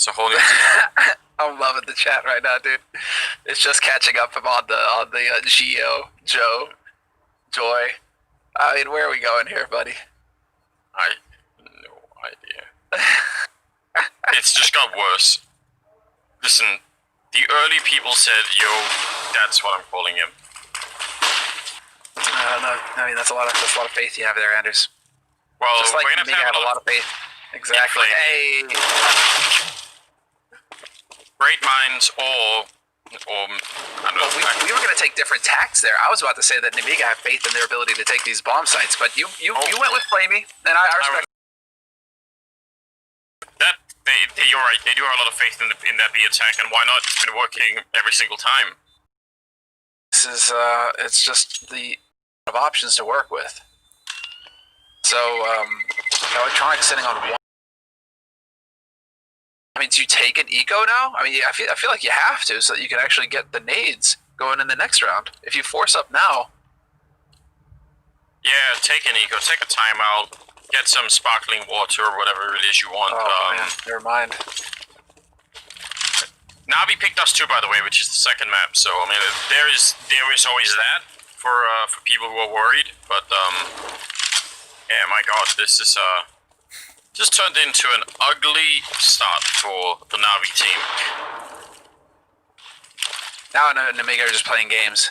It's a whole new. I'm loving the chat right now, dude. It's just catching up on the Joy. I mean, where are we going here, buddy? I have no idea. It's just got worse. Listen, the early people said, "Yo, that's what I'm calling him." No, I mean that's a lot of faith you have there, Anders. Well, just like Nemiga have a lot of faith. Exactly. Hey. Great minds, or I don't know. We were going to take different tacks there. I was about to say that Nemiga have faith in their ability to take these bomb sites, but you went with Flamey, and I respect. You're right. They do have a lot of faith in that B attack, and why not? It's been working every single time. This is it's just the of options to work with. So electronic sitting on one. I mean, do you take an eco now? I mean, I feel like you have to, so that you can actually get the nades going in the next round. If you force up now. Yeah, take an eco, take a timeout, get some sparkling water or whatever it is you want. Oh man, never mind. Navi picked us too, by the way, which is the second map. So I mean, there is always that for people who are worried. But yeah, my God, this is just turned into an ugly start for the Navi team. Now Nemiga are just playing games.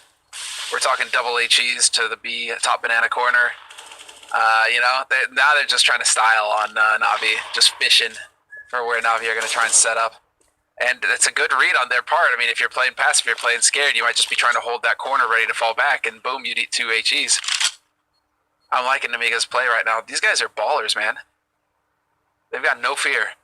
We're talking double HEs to the B top banana corner. Now they're just trying to style on Navi, just fishing for where Navi are going to try and set up. And it's a good read on their part. I mean, if you're playing passive, you're playing scared, you might just be trying to hold that corner ready to fall back, and boom, you'd eat 2 HEs. I'm liking Nemiga's play right now. These guys are ballers, man. They've got no fear.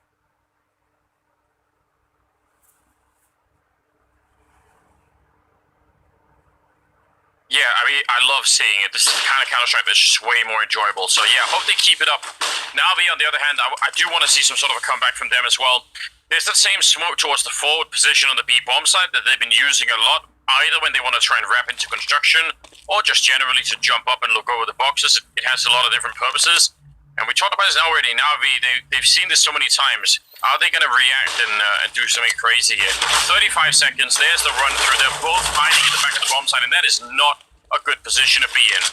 Yeah, I mean, I love seeing it. This is the kind of Counter-Strike that's just way more enjoyable. So yeah, hope they keep it up. Navi, on the other hand, I do want to see some sort of a comeback from them as well. There's that same smoke towards the forward position on the B bomb side that they've been using a lot, either when they want to try and wrap into construction, or just generally to jump up and look over the boxes. It has a lot of different purposes. And we talked about this already. Navi, they've seen this so many times. Are they going to react and do something crazy here? 35 seconds, there's the run through. They're both hiding at the back of the bomb site, and that is not a good position to be in.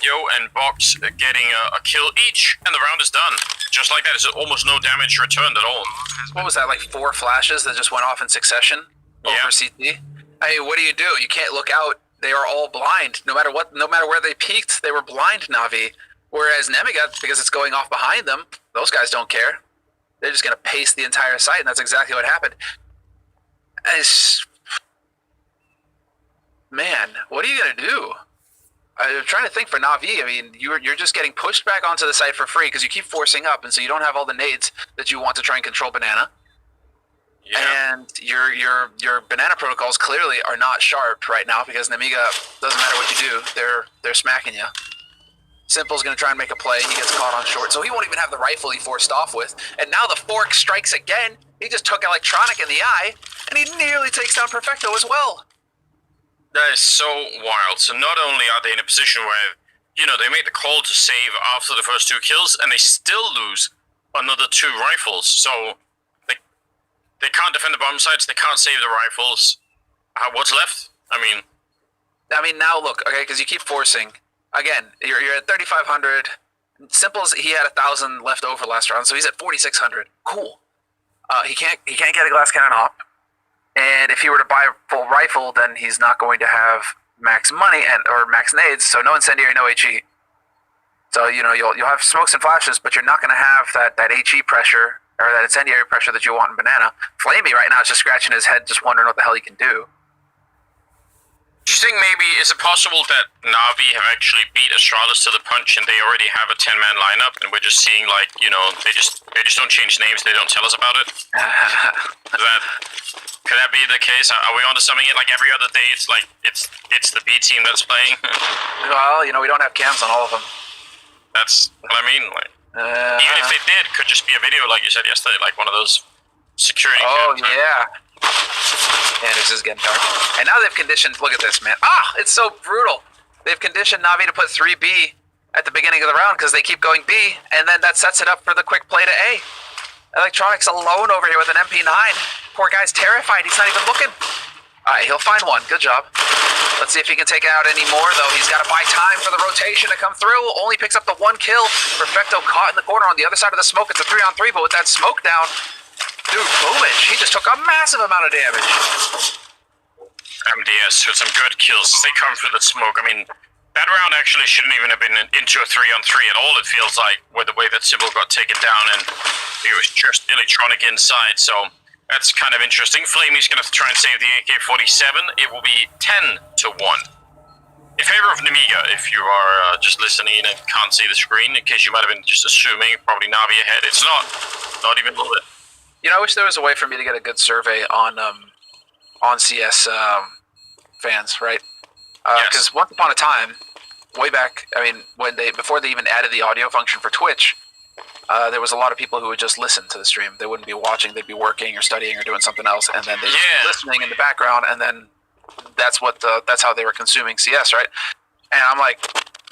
Yo and Box getting a kill each, and the round is done. Just like that, it's almost no damage returned at all. What was that, like 4 flashes that just went off in succession over CT? Hey, what do? You can't look out. They are all blind. No matter where they peeked, they were blind, Navi. Whereas Nemiga, because it's going off behind them, those guys don't care. They're just going to pace the entire site, and that's exactly what happened. Man, what are you going to do? I'm trying to think for Navi. I mean, you're just getting pushed back onto the site for free because you keep forcing up, and so you don't have all the nades that you want to try and control Banana. Yeah. And your Banana protocols clearly are not sharp right now because Nemiga, doesn't matter what you do, they're smacking you. Simple's going to try and make a play. He gets caught on short, so he won't even have the rifle he forced off with. And now the fork strikes again. He just took Electronic in the eye, and he nearly takes down Perfecto as well. That is so wild. So not only are they in a position where, they made the call to save after the first 2 kills, and they still lose another 2 rifles. So they can't defend the bomb sites, they can't save the rifles. What's left? I mean, now look, okay, because you keep forcing. Again, you're at 3,500. Simple's, he had 1,000 left over last round, so he's at 4,600. Cool. He can't get a glass cannon op. And if he were to buy a full rifle, then he's not going to have max money or max nades, so no incendiary, no HE. So, you'll have smokes and flashes, but you're not going to have that HE pressure or that incendiary pressure that you want in Banana. Flamey right now is just scratching his head, just wondering what the hell he can do. Do you think maybe, is it possible that Navi have actually beat Astralis to the punch and they already have a 10-man lineup and we're just seeing they just don't change names, they don't tell us about it? Could that be the case? Are we onto something like every other day it's like it's the B team that's playing? Well, we don't have cams on all of them. That's what I mean, even if they did, could just be a video like you said yesterday, like one of those security cams. Oh yeah. And this is getting dark. And now they've conditioned, look at this, man. It's so brutal. They've conditioned Navi to put 3B at the beginning of the round because they keep going B, and then that sets it up for the quick play to A. Electronics alone over here with an MP9. Poor guy's terrified. He's not even looking. All right, he'll find one. Good job. Let's see if he can take out any more, though. He's got to buy time for the rotation to come through. Only picks up the one kill. Perfecto caught in the corner on the other side of the smoke. It's a 3-on-3, but with that smoke down, dude, Boomich, he just took a massive amount of damage. MDS with some good kills. They come through the smoke. I mean, that round actually shouldn't even have been into a 3-on-3 at all, it feels like, with the way that Sybil got taken down, and it was just electronic inside, so that's kind of interesting. Flamey's going to try and save the AK-47. It will be 10-1. In favor of Nemiga, if you are just listening and can't see the screen, in case you might have been just assuming, probably Navi ahead. It's not even a little bit. You know, I wish there was a way for me to get a good survey on CS fans, right? Because once upon a time, way back, I mean, before they even added the audio function for Twitch, there was a lot of people who would just listen to the stream. They wouldn't be watching; they'd be working or studying or doing something else, and then they'd be listening in the background, and then that's how they were consuming CS, right? And I'm like,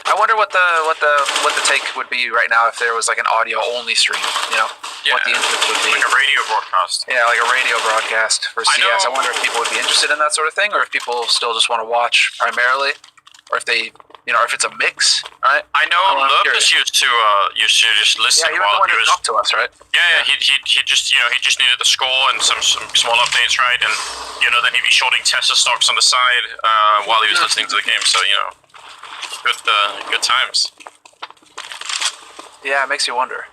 I wonder what the take would be right now if there was like an audio only stream, you know? Yeah, what the interest would be. like a radio broadcast. Yeah, like a radio broadcast for CS. I wonder if people would be interested in that sort of thing, or if people still just want to watch primarily, or if they, you know, if it's a mix, right? I know Lopez used to just listen. Yeah, he was the one who talked to us, right? Yeah, he just needed the score and some small updates, right? And then he'd be shorting Tesla stocks on the side while he was listening to the game. So good times. Yeah, it makes you wonder.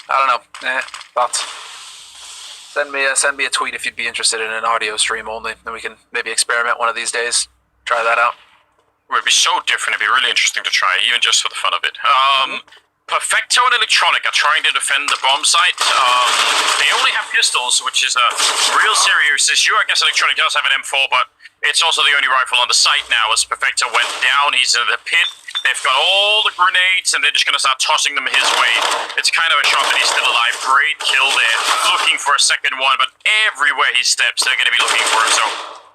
I don't know. Thoughts? Send me a tweet if you'd be interested in an audio stream only. Then we can maybe experiment one of these days. Try that out. It would be so different. It'd be really interesting to try, even just for the fun of it. Perfecto and Electronic are trying to defend the bomb site. They only have pistols, which is a real serious issue. I guess Electronic does have an M4, but it's also the only rifle on the site now. As Perfecto went down, he's in the pit. They've got all the grenades, and they're just going to start tossing them his way. It's kind of a shock that he's still alive. Great kill there. Looking for a second one, but everywhere he steps, they're going to be looking for him. So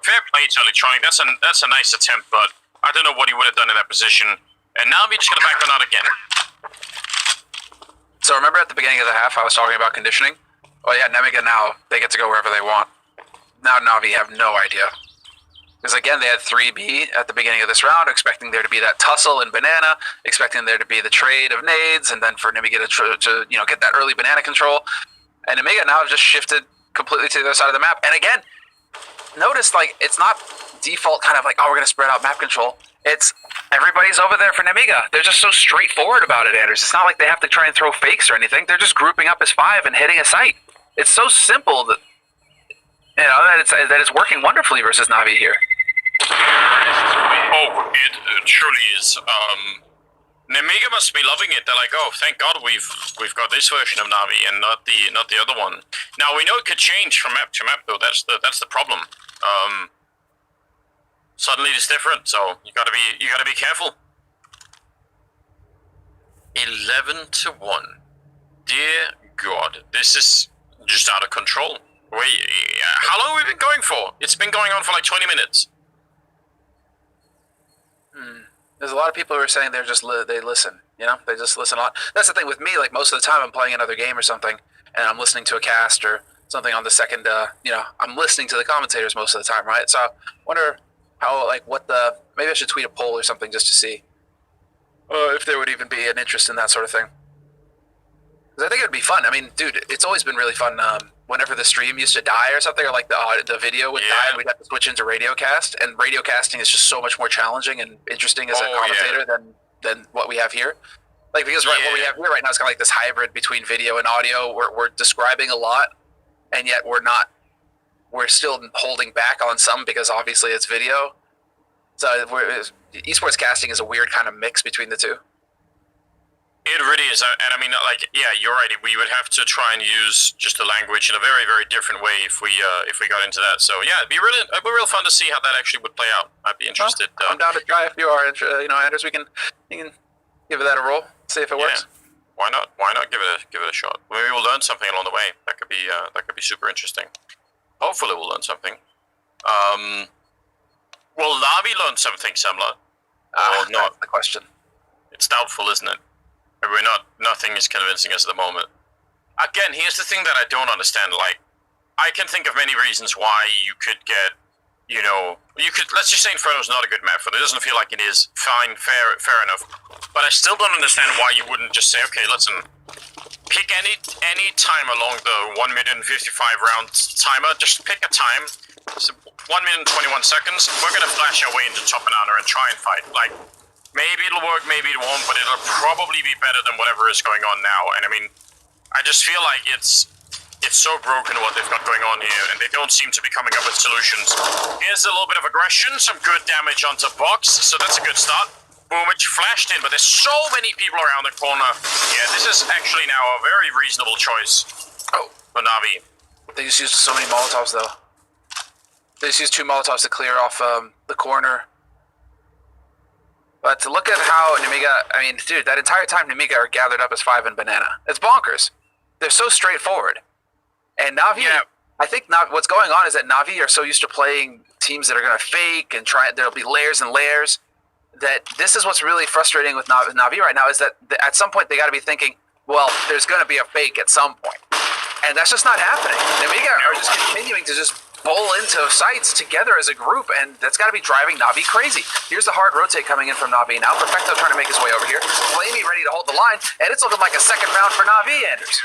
fair play to Electronic. That's a nice attempt, but I don't know what he would have done in that position. And now we're just going to back on out again. So remember at the beginning of the half, I was talking about conditioning? Well, yeah, Nemiga now, they get to go wherever they want. Now Navi have no idea. Because again, they had 3B at the beginning of this round, expecting there to be that tussle in banana, expecting there to be the trade of nades, and then for Nemiga to get that early banana control. And Nemiga now just shifted completely to the other side of the map. And again, notice it's not default kind of like, oh, we're going to spread out map control. It's everybody's over there for Nemiga. They're just so straightforward about it, Anders. It's not like they have to try and throw fakes or anything. They're just grouping up as 5 and hitting a site. It's so simple that it's working wonderfully versus Navi here. Oh, it truly is. Nemiga must be loving it. They're like, oh, thank God we've got this version of Navi and not the other one. Now we know it could change from map to map, though. That's the problem. Suddenly it's different, so you gotta be careful. 11-1. Dear God, this is just out of control. Wait, how long have we been going for? It's been going on for like 20 minutes. There's a lot of people who are saying they listen. They just listen a lot. That's the thing with me. Like most of the time, I'm playing another game or something, and I'm listening to a cast or something on the second. I'm listening to the commentators most of the time, right? So I wonder how, maybe I should tweet a poll or something just to see if there would even be an interest in that sort of thing. Because I think it would be fun. I mean, dude, it's always been really fun. Whenever the stream used to die or something, or like the video would die, and we'd have to switch into radiocast. And radiocasting is just so much more challenging and interesting as a commentator than what we have here. Like because what we have here right now is kind of like this hybrid between video and audio. We're describing a lot, and yet we're still holding back on some because obviously it's video. So esports casting is a weird kind of mix between the two. It really is, and I mean, you're right. We would have to try and use just the language in a very, very different way if we got into that. So yeah, it'd be real fun to see how that actually would play out. I'd be interested. I'm down to try if you are. Anders, you can give that a roll, see if it works. Why not? Why not give it a shot? Maybe we'll learn something along the way. That could be super interesting. Hopefully, we'll learn something. Will Navi learn something similar? Or not? That's the question. It's doubtful, isn't it? Nothing is convincing us at the moment. again, here's the thing that I don't understand. Like, I can think of many reasons why you could get, you know, you could, let's just say Inferno's not a good map for it. It doesn't feel like it is. Fine, fair enough. But I still don't understand why you wouldn't just say, okay, listen, pick any time along the 1 minute and 55 round timer. Just pick a time. So 1 minute and 21 seconds. We're gonna flash our way into top banana and try and fight. Like, maybe it'll work, maybe it won't, but it'll probably be better than whatever is going on now. And I mean, I just feel like it's so broken what they've got going on here, and they don't seem to be coming up with solutions. Here's a little bit of aggression, some good damage onto box, so that's a good start. Boom, it flashed in, but there's so many people around the corner. Yeah, this is actually now a very reasonable choice for Navi. They just used so many Molotovs, though. They just used 2 Molotovs to clear off the corner. But to look at how Nemiga, I mean, dude, that entire time Nemiga are gathered up as 5 and banana. It's bonkers. They're so straightforward. And Navi, I think what's going on is that Navi are so used to playing teams that are going to fake and try. There'll be layers and layers. That this is what's really frustrating with Navi right now is that at some point they got to be thinking, well, there's going to be a fake at some point, and that's just not happening. Nemiga are just continuing to just bowl into sites together as a group, and that's got to be driving Navi crazy. Here's the hard rotate coming in from Navi now. Perfecto trying to make his way over here. Flamey ready to hold the line, and it's looking like a second round for Navi, Anders.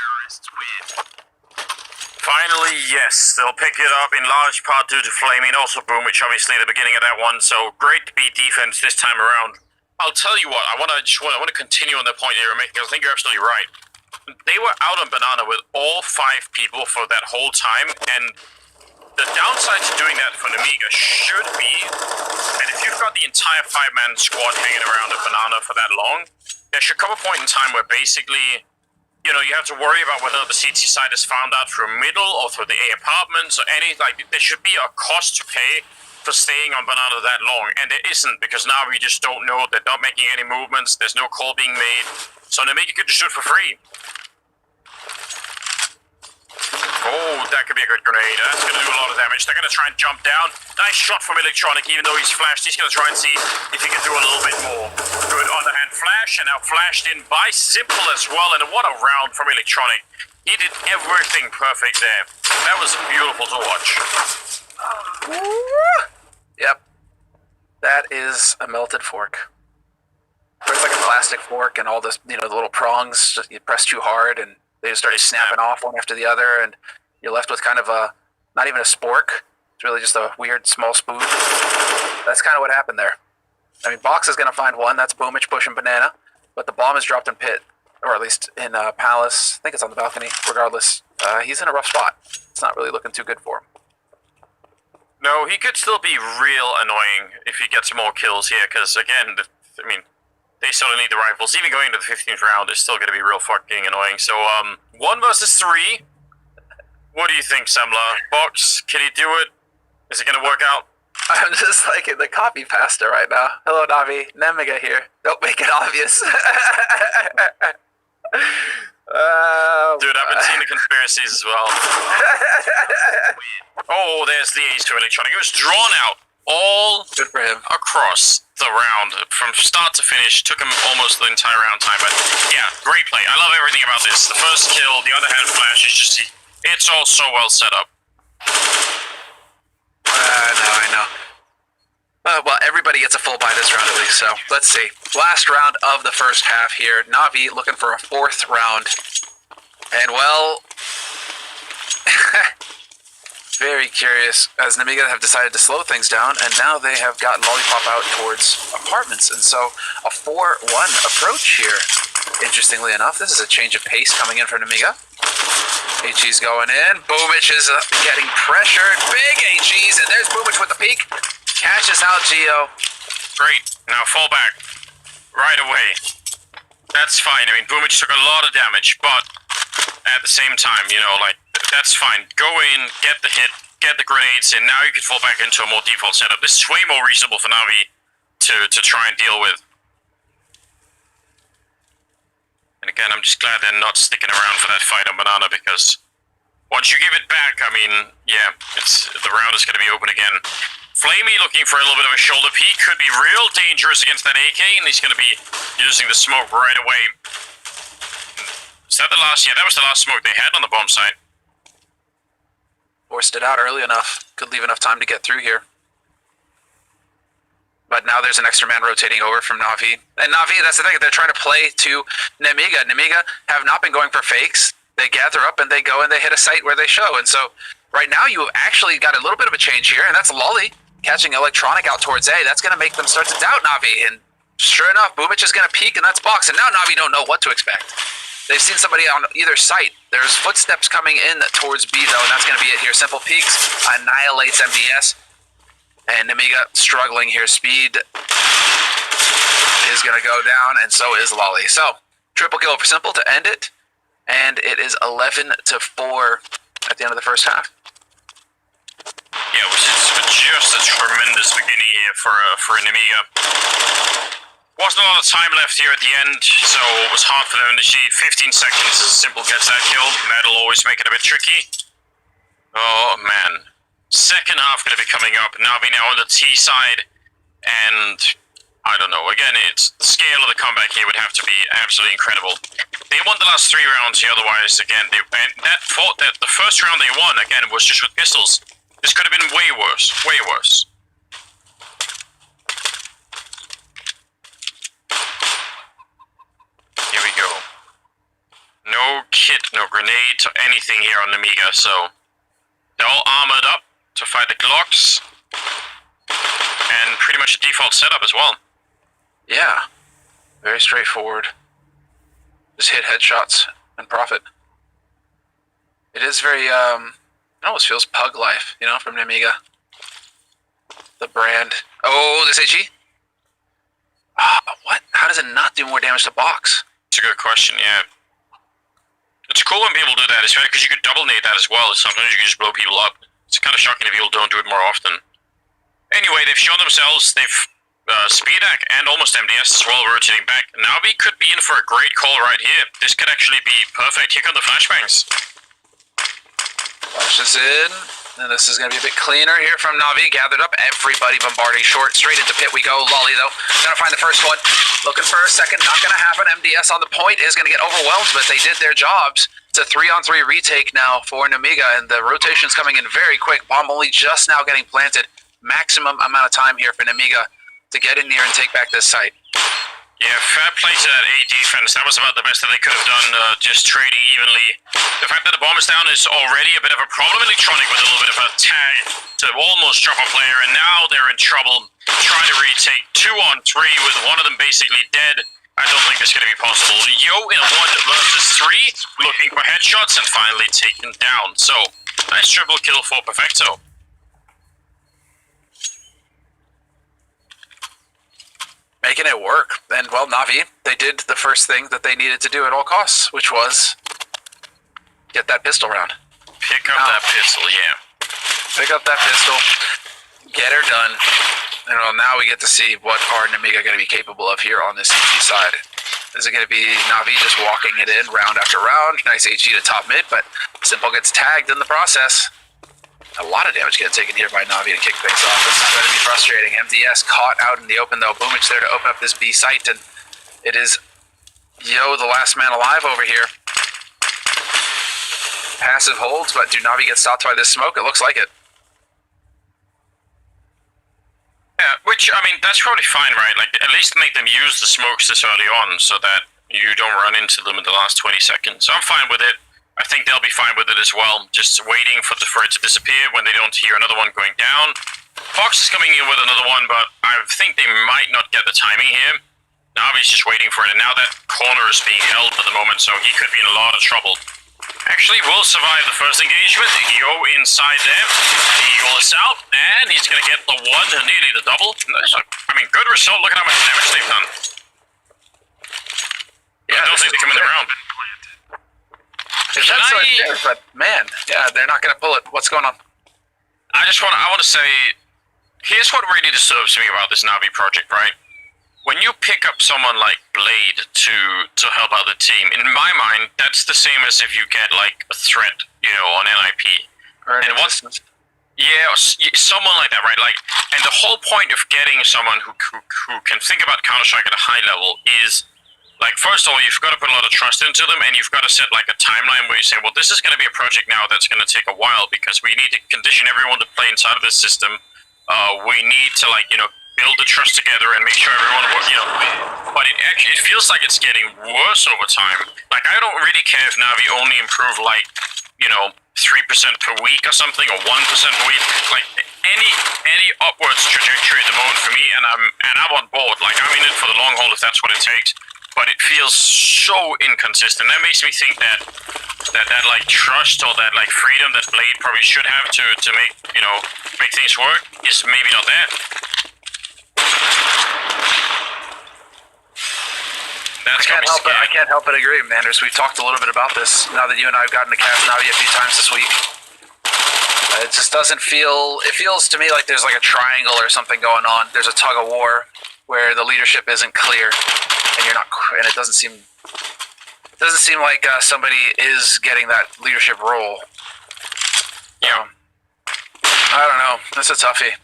Finally, yes, they'll pick it up in large part due to flaming, also boom, which obviously at the beginning of that one, so great to beat defense this time around. I'll tell you what, I want to continue on the point that you're making, because I think you're absolutely right. They were out on banana with all 5 people for that whole time, and the downside to doing that for Nemiga should be, and if you've got the entire 5-man squad hanging around a banana for that long, there should come a point in time where basically, you know, you have to worry about whether the CT side is found out through middle or through the A apartments or any, like, there should be a cost to pay for staying on banana that long, and there isn't, because now we just don't know, they're not making any movements, there's no call being made, so Nemiga could just shoot for free. Oh, that could be a good grenade. That's going to do a lot of damage. They're going to try and jump down. Nice shot from Electronic, even though he's flashed. He's going to try and see if he can do a little bit more. Good underhand flash, and now flashed in by Simple as well. And what a round from Electronic. He did everything perfect there. That was beautiful to watch. Yep. That is a melted fork. It's like a plastic fork, and all this, you know, the little prongs, you press too hard, and they just start snapping off one after the other, and you're left with kind of a, not even a spork. It's really just a weird small spoon. That's kind of what happened there. I mean, Box is going to find one. That's Boomich pushing banana, but the bomb is dropped in pit, or at least in Palace. I think it's on the balcony. Regardless, he's in a rough spot. It's not really looking too good for him. No, he could still be real annoying if he gets more kills here, because again, I mean, they still need the rifles. Even going into the 15th round is still going to be real fucking annoying. So, 1 versus 3. What do you think, Semla? Box, can he do it? Is it going to work out? I'm just liking the copy pasta right now. Hello, Navi. Nemiga here. Don't make it obvious. Dude, I've been seeing the conspiracies as well. Oh, there's the ace to Electronic. It was drawn out all good for him across the round from start to finish. Took him almost the entire round time, but yeah, great play. I love everything about this. The first kill, the underhand flash is just, it's all so well set up. I know. Well, everybody gets a full buy this round at least, so let's see. Last round of the first half here. Navi looking for a 4th round. And well, very curious, as Nemiga have decided to slow things down, and now they have gotten Lollipop out towards apartments, and so a 4-1 approach here. Interestingly enough, this is a change of pace coming in from Nemiga. HE's going in. Boomich is getting pressured. Big HE's, and there's Boomich with the peak. Catches out Geo. Great. Now fall back. Right away. That's fine. I mean, Boomich took a lot of damage, but at the same time, you know, like, that's fine. Go in, get the hit, get the grenades in. Now you can fall back into a more default setup. This is way more reasonable for Navi to try and deal with. And again, I'm just glad they're not sticking around for that fight on banana, because once you give it back, I mean, yeah, the round is going to be open again. Flamey looking for a little bit of a shoulder peek. Could be real dangerous against that AK, and he's going to be using the smoke right away. Is that the last? Yeah, that was the last smoke they had on the bomb site. Forced it out early enough. Could leave enough time to get through here. But now there's an extra man rotating over from Navi. And Navi, that's the thing, they're trying to play to Nemiga. Nemiga have not been going for fakes. They gather up and they go and they hit a site where they show. And so right now you have actually got a little bit of a change here, and that's Lolly catching Electronic out towards A. That's going to make them start to doubt Navi. And sure enough, Boomich is going to peek, and that's Box. And now Navi don't know what to expect. They've seen somebody on either site. There's footsteps coming in towards B, though, and that's going to be it here. Simple Peaks annihilates MDS. And Nemiga struggling here. Speed is going to go down, and so is Lolly. So, triple kill for Simple to end it. And it is 11-4 at the end of the first half. Yeah, which is just a tremendous beginning here for Nemiga. Wasn't a lot of time left here at the end, so it was hard for them to see. 15 seconds as Simple gets that kill. That'll always make it a bit tricky. Oh, man. Second half going to be coming up. Navi now on the T side, and I don't know. Again, it's the scale of the comeback here would have to be absolutely incredible. They won the last 3 rounds here. Otherwise, again, the first round they won again was just with pistols. This could have been way worse. Way worse. Here we go. No kit, no grenade, or anything here on Nemiga. So they're all armored up to fight the Glocks, and pretty much a default setup as well. Yeah, very straightforward. Just hit headshots and profit. It is very, it almost feels pug life, you know, from Nemiga. The brand. Oh, this HE? What? How does it not do more damage to Box? It's a good question, yeah. It's cool when people do that, especially because you could double nade that as well. Sometimes you can just blow people up. It's kind of shocking if people don't do it more often. Anyway, they've shown themselves. They've Speedak and almost MDS as well rotating back. Navi could be in for a great call right here. This could actually be perfect. Here come the flashbangs. Flashes in. And this is going to be a bit cleaner here from Navi. Gathered up. Everybody bombarding short. Straight into pit we go. Lolly, though. Going to find the first one. Looking for a second. Not going to happen. MDS on the point is going to get overwhelmed, but they did their jobs. It's a 3-on-3 retake now for Nemiga, and the rotation's coming in very quick. Bomb only just now getting planted. Maximum amount of time here for Nemiga to get in there and take back this site. Yeah, fair play to that A defense. That was about the best that they could have done, just trading evenly. The fact that the bomb is down is already a bit of a problem. Electronic with a little bit of a tag to almost drop a player, and now they're in trouble trying to retake 2-on-3 with one of them basically dead. I don't think this is going to be possible. Yo in a 1 versus 3, looking for headshots and finally taken down. So, nice triple kill for Perfecto. Making it work. And, well, Navi, they did the first thing that they needed to do at all costs, which was get that pistol round. Pick up that pistol, yeah. Pick up that pistol, get her done. And well, now we get to see what are Nemiga going to be capable of here on this HE side. Is it going to be Navi just walking it in round after round? Nice HE to top mid, but Simple gets tagged in the process. A lot of damage getting taken here by Navi to kick things off. This is going to be frustrating. MDS caught out in the open, though. Boomich there to open up this B site, and it is Yo, the last man alive over here. Passive holds, but do Navi get stopped by this smoke? It looks like it. Yeah, which, I mean, that's probably fine, right? Like, at least make them use the smokes this early on so that you don't run into them in the last 20 seconds. So I'm fine with it. I think they'll be fine with it as well. Just waiting for it to disappear when they don't hear another one going down. Fox is coming in with another one, but I think they might not get the timing here. Navi's just waiting for it, and now that corner is being held at the moment, so he could be in a lot of trouble. Actually, will survive the first engagement. Yo inside there. The Eagle is out, and he's going to get the one, nearly the double. I mean, good result. Look at how much damage they've done. Yeah, I don't think they come in the round. But man, yeah, they're not going to pull it. What's going on? I want to say, here's what really disturbs me about this Navi project, right? When you pick up someone like Blade to help out the team, in my mind, that's the same as if you get like a threat, you know, on NIP. And someone like that, right? Like, and the whole point of getting someone who can think about Counter-Strike at a high level is like, first of all, you've got to put a lot of trust into them, and you've got to set like a timeline where you say, well, this is going to be a project now that's going to take a while because we need to condition everyone to play inside of this system. We need to, like, build the trust together and make sure everyone, but it feels like it's getting worse over time. Like, I don't really care if Navi only improve, like, 3% per week or something, or 1% per week. Like, any upwards trajectory at the moment for me, and I'm on board. Like, I'm in it for the long haul if that's what it takes. But it feels so inconsistent. That makes me think that like trust or that like freedom that Blade probably should have to make make things work is maybe not there. That's I can't help but agree, Manders. We've talked a little bit about this now that you and I have gotten to cast Navi a few times this week. It just doesn't feel. It feels to me like there's like a triangle or something going on. There's a tug of war where the leadership isn't clear, and you're not. And it doesn't seem. Doesn't seem like somebody is getting that leadership role. Yeah. I don't know. That's a toughie.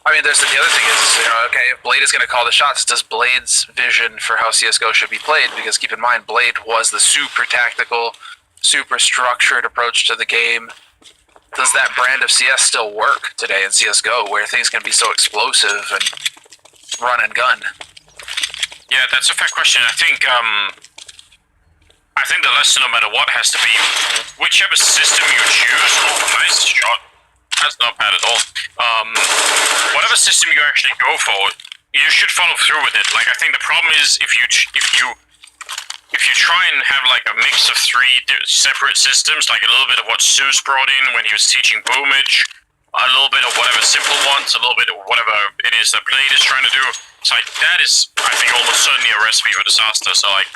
I mean, there's the other thing is, okay, if Blade is going to call the shots, does Blade's vision for how CSGO should be played? Because keep in mind, Blade was the super tactical, super structured approach to the game. Does that brand of CS still work today in CSGO, where things can be so explosive and run and gun? Yeah, that's a fair question. I think the lesson, no matter what, has to be whichever system you choose. Oh, nice shot. That's not bad at all. Whatever system you actually go for, you should follow through with it. Like, I think the problem is if you try and have like a mix of three separate systems, like a little bit of what Zeus brought in when he was teaching Boomage, a little bit of whatever Simple wants, a little bit of whatever it is that Blade is trying to do. So like, that is, I think, almost certainly a recipe for disaster. So like,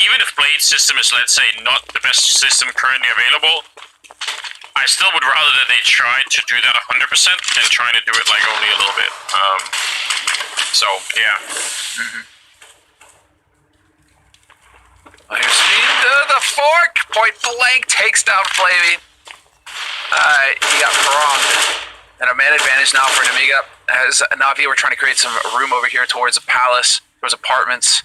even if Blade's system is, let's say, not the best system currently available, I still would rather that they try to do that 100% than trying to do it like only a little bit. So yeah. Mm-hmm. Well, here's speed to the fork. Point blank takes down Flavy. He got pronged. And a man advantage now for Nemiga. As Navi, we're trying to create some room over here towards a palace, towards apartments.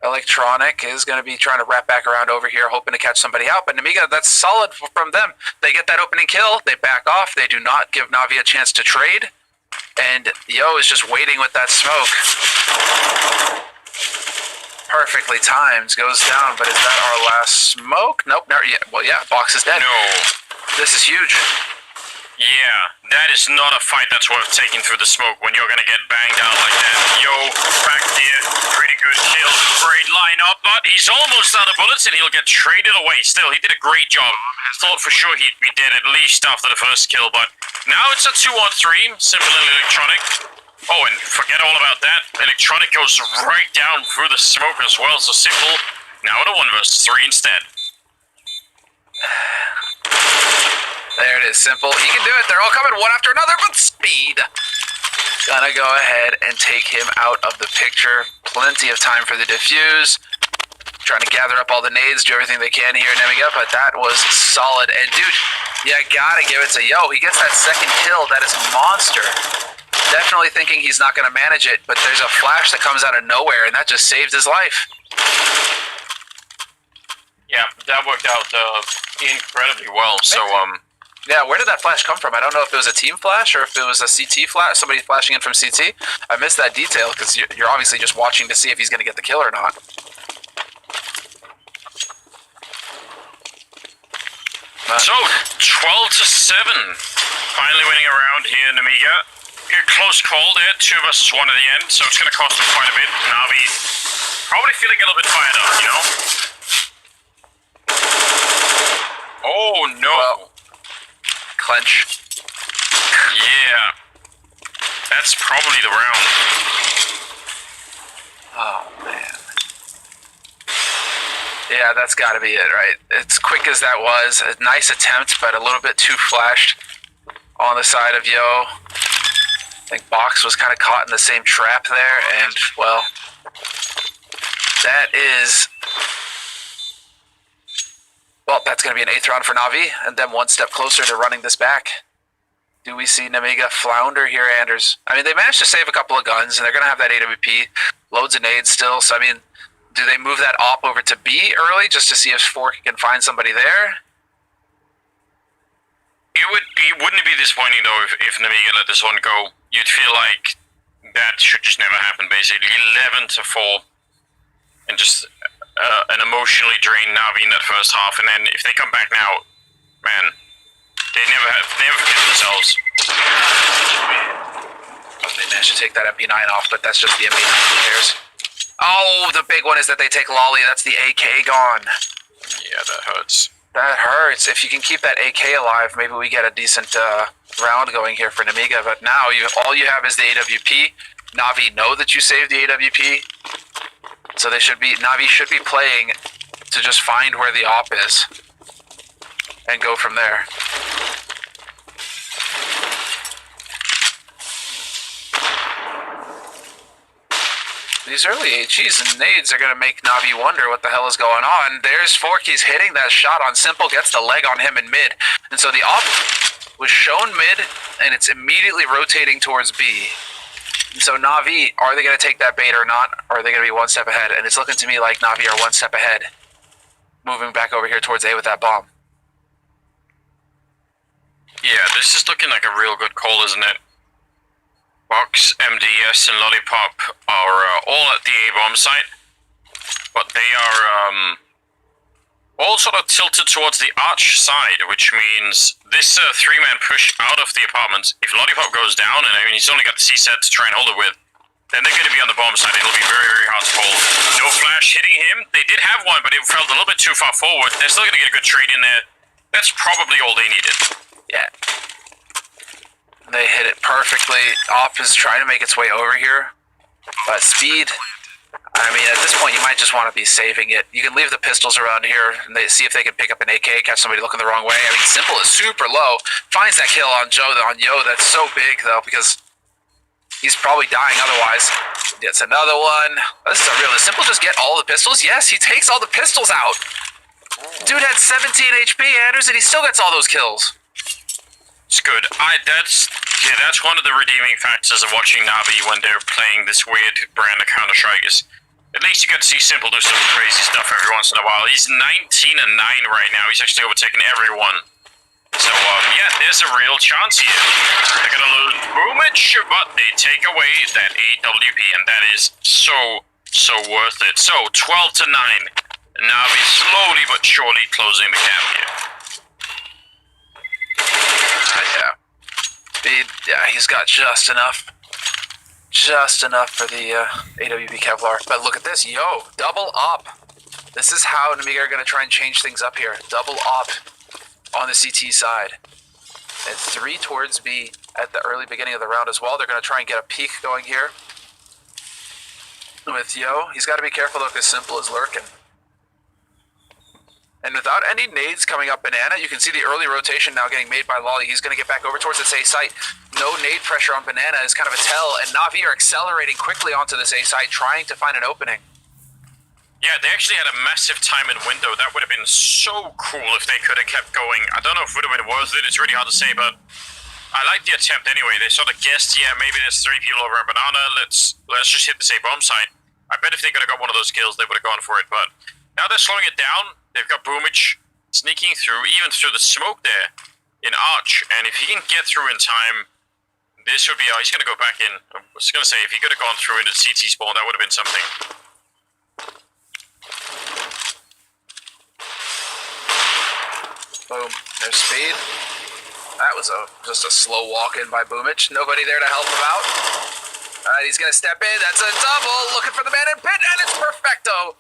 Electronic is going to be trying to wrap back around over here, hoping to catch somebody out. But Nemiga, that's solid from them. They get that opening kill. They back off. They do not give Navi a chance to trade. And Yo is just waiting with that smoke. Perfectly timed. Goes down, but is that our last smoke? Nope. Never yet. Well, yeah, Box is dead. No. This is huge. Yeah, that is not a fight that's worth taking through the smoke when you're gonna get banged out like that. Yo, back there, pretty good kill, great lineup, but he's almost out of bullets and he'll get traded away. Still, he did a great job. Thought for sure he'd be dead at least after the first kill, but now it's a 2-on-3, similarly Electronic. Oh, and forget all about that. Electronic goes right down through the smoke as well, so Simple now at a 1 versus 3 instead. There it is, Simple. He can do it. They're all coming one after another, but speed. Gonna go ahead and take him out of the picture. Plenty of time for the defuse. Trying to gather up all the nades, do everything they can here in Nemiga, but that was solid. And dude, you gotta give it to Yo. He gets that second kill. That is monster. Definitely thinking he's not gonna manage it, but there's a flash that comes out of nowhere, and that just saved his life. Yeah, that worked out incredibly well. So, yeah, where did that flash come from? I don't know if it was a team flash or if it was a CT flash, somebody flashing in from CT. I missed that detail because you're obviously just watching to see if he's going to get the kill or not. So, 12-7. Finally winning around here in Nemiga. A close call there, 2 versus 1 at the end, so it's going to cost him quite a bit. Navi probably feeling a little bit fired up, you know? Oh, no. Well, clench. Yeah. That's probably the round. Oh, man. Yeah, that's got to be it, right? As quick as that was, a nice attempt, but a little bit too flashed on the side of Yo. I think Box was kind of caught in the same trap there, and, well, that is... Well, that's going to be an 8th round for Navi, and then one step closer to running this back. Do we see Nemiga flounder here, Anders? I mean, they managed to save a couple of guns, and they're going to have that AWP, loads of nades still, so I mean, do they move that op over to B early just to see if Fork can find somebody there? Wouldn't it be disappointing though if Nemiga let this one go? You'd feel like that should just never happen. Basically, 11-4, and just an emotionally drained Navi in that first half, and then if they come back now, man, they never forget themselves. They managed to take that MP9 off, but that's just the MP9. Who cares? Oh, the big one is that they take Lolly. That's the AK gone. Yeah, that hurts. That hurts. If you can keep that AK alive, maybe we get a decent round going here for Nemiga. But now all you have is the AWP. Navi know that you saved the AWP, so Navi should be playing to just find where the op is and go from there. These early HEs and nades are going to make Navi wonder what the hell is going on. There's Forky's hitting that shot on Simple, gets the leg on him in mid. And so the op was shown mid, and it's immediately rotating towards B. And so Navi, are they going to take that bait or not? Or are they going to be one step ahead? And it's looking to me like Navi are one step ahead, moving back over here towards A with that bomb. Yeah, this is looking like a real good call, isn't it? Box, MDS, and Lollipop are all at the A-bomb site, but they are all sort of tilted towards the arch side, which means this three-man push out of the apartments, if Lollipop goes down, and I mean he's only got the C-set to try and hold it with, then they're going to be on the bomb side. It'll be very, very hard to hold. No flash hitting him. They did have one, but it felt a little bit too far forward. They're still going to get a good trade in there. That's probably all they needed. Yeah. They hit it perfectly. Op is trying to make its way over here. But speed, I mean, at this point, you might just want to be saving it. You can leave the pistols around here and see if they can pick up an AK, catch somebody looking the wrong way. I mean, Simple is super low. Finds that kill on Yo. That's so big, though, because he's probably dying otherwise. Gets another one. This is a real... Does Simple just get all the pistols? Yes, he takes all the pistols out. Dude had 17 HP, Anders, and he still gets all those kills. It's good. That's one of the redeeming factors of watching Navi when they're playing this weird brand of Counter-Strike is at least you get to see Simple do some crazy stuff every once in a while. He's 19-9 right now. He's actually overtaken everyone. So, yeah, there's a real chance here. They're gonna lose Boomage, but they take away that AWP, and that is so worth it. So, 12-9. Navi slowly but surely closing the gap here. Yeah, he's got just enough for the AWP Kevlar. But look at this, Yo, double op. This is how Nemiga are going to try and change things up here. Double op on the CT side. And 3 towards B at the early beginning of the round as well. They're going to try and get a peek going here with Yo. He's got to be careful though because Simple is lurking. And without any nades coming up Banana, you can see the early rotation now getting made by Lolly. He's going to get back over towards this A site. No nade pressure on Banana is kind of a tell, and Navi are accelerating quickly onto this A site, trying to find an opening. Yeah, they actually had a massive time and window. That would have been so cool if they could have kept going. I don't know if it would have been worth it. It's really hard to say, but I like the attempt anyway. They sort of guessed, yeah, maybe there's 3 people over in Banana. Let's just hit this A bomb site. I bet if they could have got one of those kills, they would have gone for it, but now they're slowing it down. They've got Boomage sneaking through, even through the smoke there in Arch. And if he can get through in time, this would be... he's going to go back in. I was going to say, if he could have gone through into CT spawn, that would have been something. Boom. There's speed. That was just a slow walk-in by Boomage. Nobody there to help him out. Alright, he's going to step in. That's a double. Looking for the man in pit, and it's perfecto.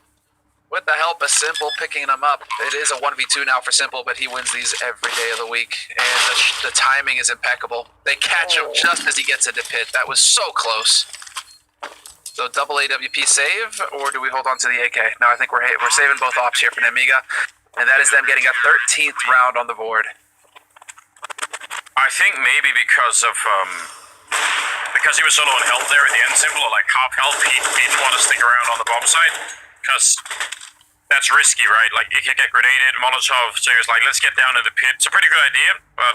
With the help of Simple picking him up. It is a 1v2 now for Simple, but he wins these every day of the week. And the timing is impeccable. They catch him just as he gets into pit. That was so close. So double AWP save, or do we hold on to the AK? No, I think we're saving both ops here for Nemiga. And that is them getting a 13th round on the board. I think maybe because he was solo on health there at the end, Simple, or like half health, he didn't want to stick around on the bomb site. Because that's risky, right? Like, it could get grenaded, Molotov, so he was like, let's get down in the pit. It's a pretty good idea, but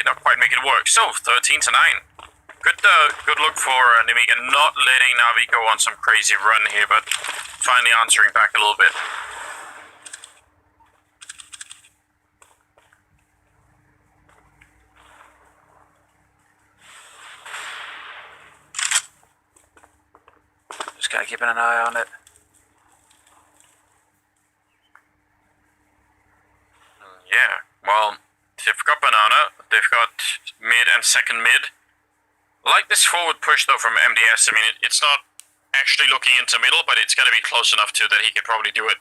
did not quite make it work. So, 13-9. Good look for Nemiga, not letting Navi go on some crazy run here, but finally answering back a little bit. Just gotta keep an eye on it. Yeah, well, they've got banana, they've got mid and second mid. I like this forward push though from MDS. I mean, it's not actually looking into middle, but it's going to be close enough to that he could probably do it.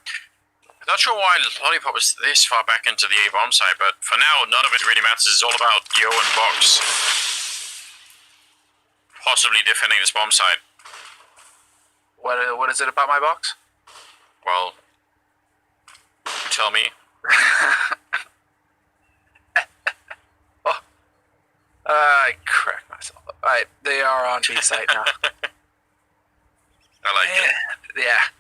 I'm not sure why Lollipop is this far back into the A-bomb side, but for now, none of it really matters. It's all about Yo and Box possibly defending this bomb side. What is it about my box? Well, you tell me. I cracked myself up. Alright, they are on B site now. I like it. Yeah.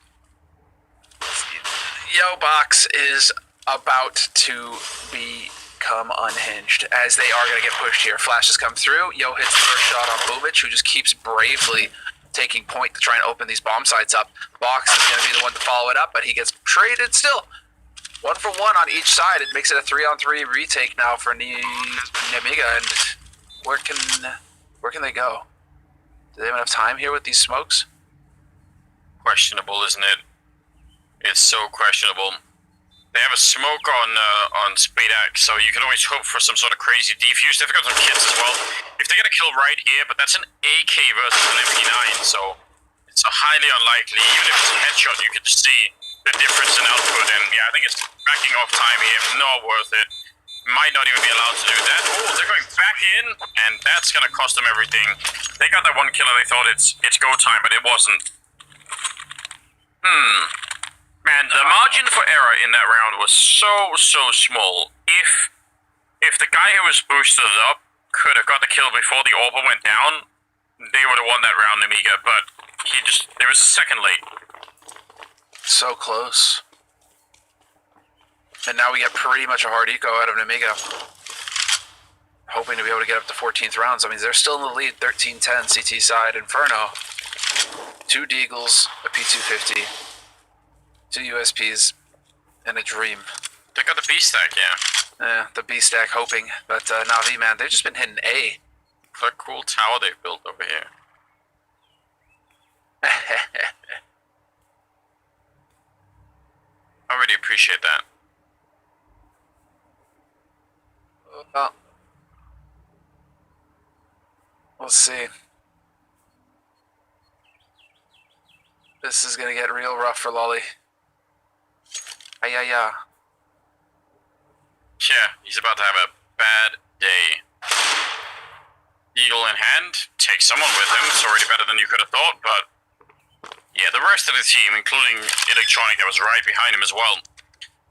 Yo Box is about to become unhinged as they are going to get pushed here. Flashes come through. Yo hits the first shot on Bubich, who just keeps bravely taking point to try and open these bomb sites up. Box is going to be the one to follow it up, but he gets traded still. 1 for 1 on each side. It makes it a 3-on-3 retake now for Nemiga. And where can they go? Do they have enough time here with these smokes? Questionable, isn't it? It's so questionable. They have a smoke on Spadak, so you can always hope for some sort of crazy defuse. They've got some kits as well. If they get a kill right here, but that's an AK versus an MP9, so it's highly unlikely. Even if it's a headshot, you can see the difference in output. And yeah, I think it's backing off time here. Not worth it. Might not even be allowed to do that. Oh, they're going back in, and that's gonna cost them everything. They got that one kill and they thought it's go time, but it wasn't. Man, the margin for error in that round was so small. If the guy who was boosted up could have got the kill before the Orba went down, they would have won that round, Nemiga, but there was a second late. So close. And now we get pretty much a hard eco out of Nemiga. Hoping to be able to get up to 14th rounds. I mean, they're still in the lead, 13-10 CT side. Inferno. 2 Deagles, a P250, 2 USPs, and a Dream. They got the B stack, yeah. Yeah, the B stack hoping. But Navi, man, they've just been hitting A. What a cool tower they've built over here. I really appreciate that. Well, we'll see. This is gonna get real rough for Lolly. Yeah. Yeah, he's about to have a bad day. Eagle in hand, take someone with him. It's already better than you could have thought, but yeah, the rest of the team, including Electronic, that was right behind him as well,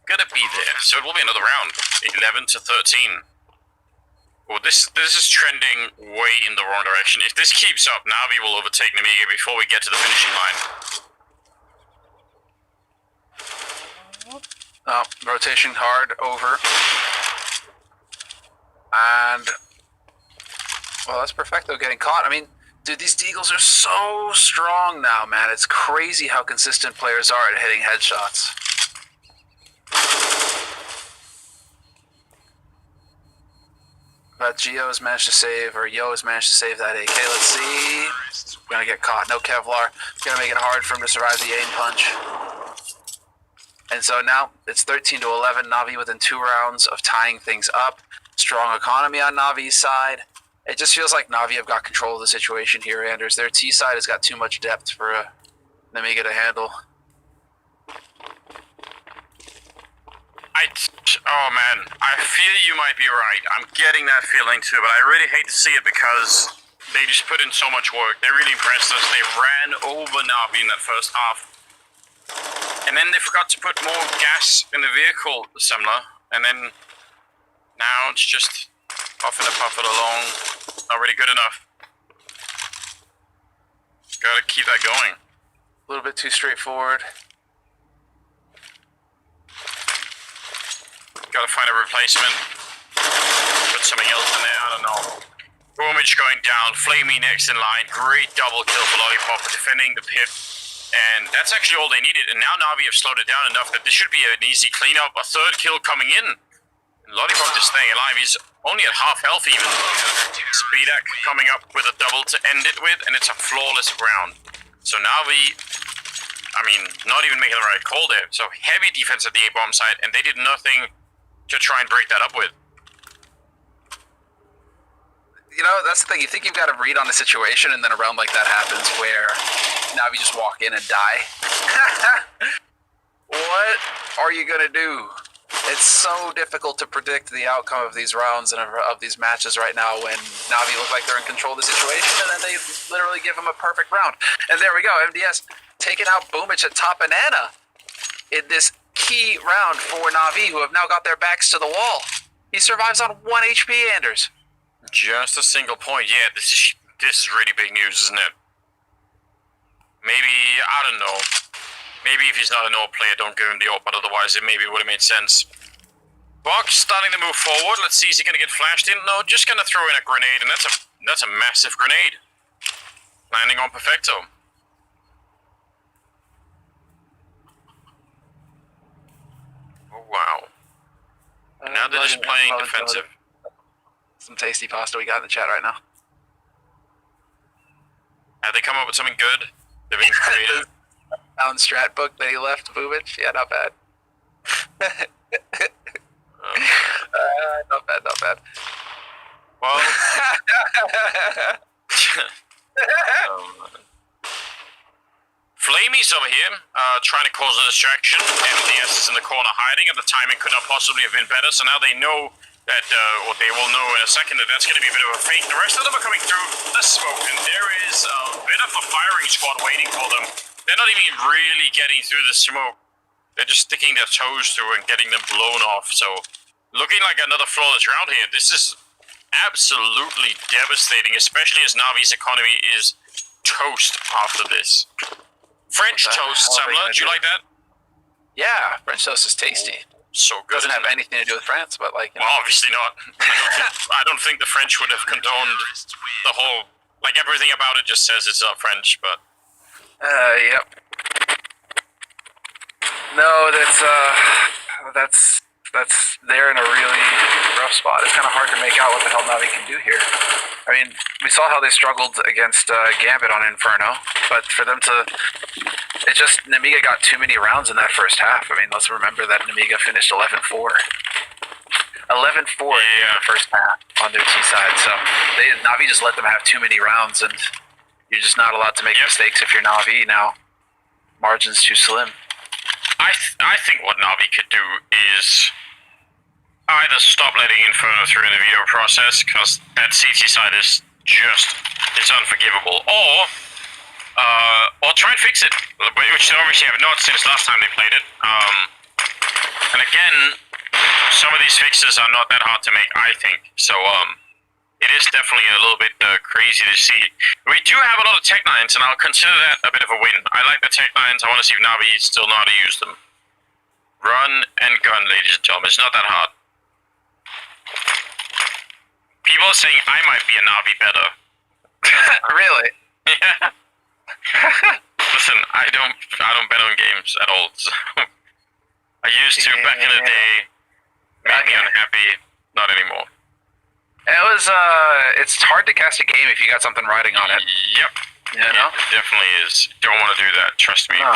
gonna be there. So it will be another round, 11-13. Well, this is trending way in the wrong direction. If this keeps up, Navi will overtake Nemiga before we get to the finishing line. Oh, rotation hard over. And well, that's Perfecto getting caught. I mean, dude, these Deagles are so strong now, man. It's crazy how consistent players are at hitting headshots. But Gio has managed to save, or Yo has managed to save that AK. Let's see. Gonna get caught. No Kevlar. Gonna make it hard for him to survive the aim punch. And so now it's 13-11. Navi within 2 rounds of tying things up. Strong economy on Navi's side. It just feels like Navi have got control of the situation here, Anders. Their T side has got too much depth for Nemiga to handle. Oh man, I feel you might be right. I'm getting that feeling too, but I really hate to see it because they just put in so much work. They really impressed us. They ran over Navi in that first half. And then they forgot to put more gas in the vehicle, Semler. And then now it's just puffing it along. Not really good enough. Gotta keep that going. A little bit too straightforward. Gotta find a replacement. Put something else in there, I don't know. Boomage going down, Flamey next in line. Great double kill for Lollipop for defending the pit. And that's actually all they needed. And now Navi have slowed it down enough that this should be an easy cleanup. A third kill coming in. And Lollipop just staying alive. He's only at half health even. Speedak coming up with a double to end it with, and it's a flawless round. So Navi, I mean, not even making the right call there. So heavy defense at the A-bomb side, and they did nothing to try and break that up with. You know, that's the thing. You think you've got a read on the situation, and then a round like that happens where Navi just walk in and die. What are you going to do? It's so difficult to predict the outcome of these rounds and of these matches right now when Navi look like they're in control of the situation, and then they literally give them a perfect round. And there we go, MDS taking out Boomich at top banana in this key round for Navi, who have now got their backs to the wall. He survives on 1 HP, Anders. Just a single point. Yeah, this is really big news, isn't it? Maybe, I don't know. Maybe if he's not an AWP player, don't give him the AWP, but otherwise it maybe would have made sense. Box starting to move forward. Let's see, is he going to get flashed in? No, just going to throw in a grenade, and that's a massive grenade. Landing on Perfecto. Oh, wow. Now they're just playing defensive. Some tasty pasta we got in the chat right now. Have they come up with something good? They've been creative. Alan Strat book that he left, Boomich. Yeah, not bad. Not bad. Well, Flamey's over here, trying to cause a distraction. MDS is in the corner hiding, and the timing could not possibly have been better. So now they know that, or they will know in a second, that that's going to be a bit of a fake. The rest of them are coming through the smoke, and there is a bit of a firing squad waiting for them. They're not even really getting through the smoke. They're just sticking their toes through and getting them blown off. So, looking like another flawless round here. This is absolutely devastating, especially as Navi's economy is toast after this. French toast, Samla, do you like that? Yeah, French toast is tasty. So good. Doesn't have anything to do with France, but like... Well, obviously not. I don't think the French would have condoned the whole... Like, everything about it just says it's not French, but... Yep. No, that's they're in a really rough spot. It's kind of hard to make out what the hell Navi can do here. I mean, we saw how they struggled against Gambit on Inferno, but for them to... It just... Nemiga got too many rounds in that first half. I mean, let's remember that Nemiga finished 11-4. 11-4 in the first half on their T side, so Navi just let them have too many rounds, and you're just not allowed to make mistakes if you're Navi now. Margin's too slim. I think what Navi could do is either stop letting Inferno through in the veto process, because that CT side is just, it's unforgivable, or try and fix it, which they obviously have not since last time they played it. And again, some of these fixes are not that hard to make, I think. So, it is definitely a little bit crazy to see. We do have a lot of Tech 9s, and I'll consider that a bit of a win. I like the Tech 9s. I want to see if Navi still know how to use them. Run and gun, ladies and gentlemen. It's not that hard. People are saying I might be a Navi better. Really? Yeah. Listen, I don't bet on games at all. So I used to back in the day. Made me unhappy. Not anymore. It's hard to cast a game if you got something riding on it. Yep. You know? It definitely is. Don't want to do that, trust me. No.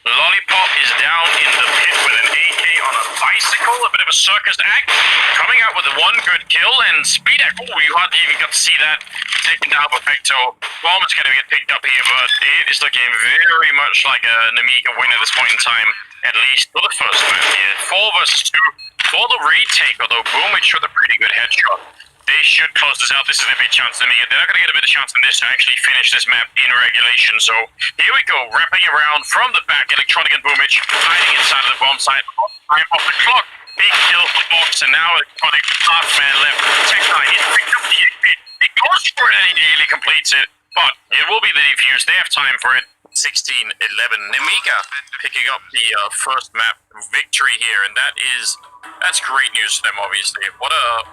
Lollipop is down in the pit with an AK on a bicycle, a bit of a circus act, coming out with one good kill, and Speedak, you hardly even got to see that, taken down Perfecto. Bomb is going to get picked up here, but it is looking very much like a Nemiga win at this point in time, at least for the first map here. 4 versus 2 for the retake, although Boomich with a pretty good headshot. They should close this out. This is a big chance to Nemiga. They're not going to get a bit of chance in this to actually finish this map in regulation. So here we go, wrapping around from the back. Electronic and Boomich hiding inside of the bomb site. Time off the clock. Big kill for Box, and now Electronic, half man left. Tech 9 is picked up the he goes for it and he nearly completes it. But it will be the defuse. They have time for it. 16-11. Nemiga picking up the first map victory here, and that's great news for them, obviously. What a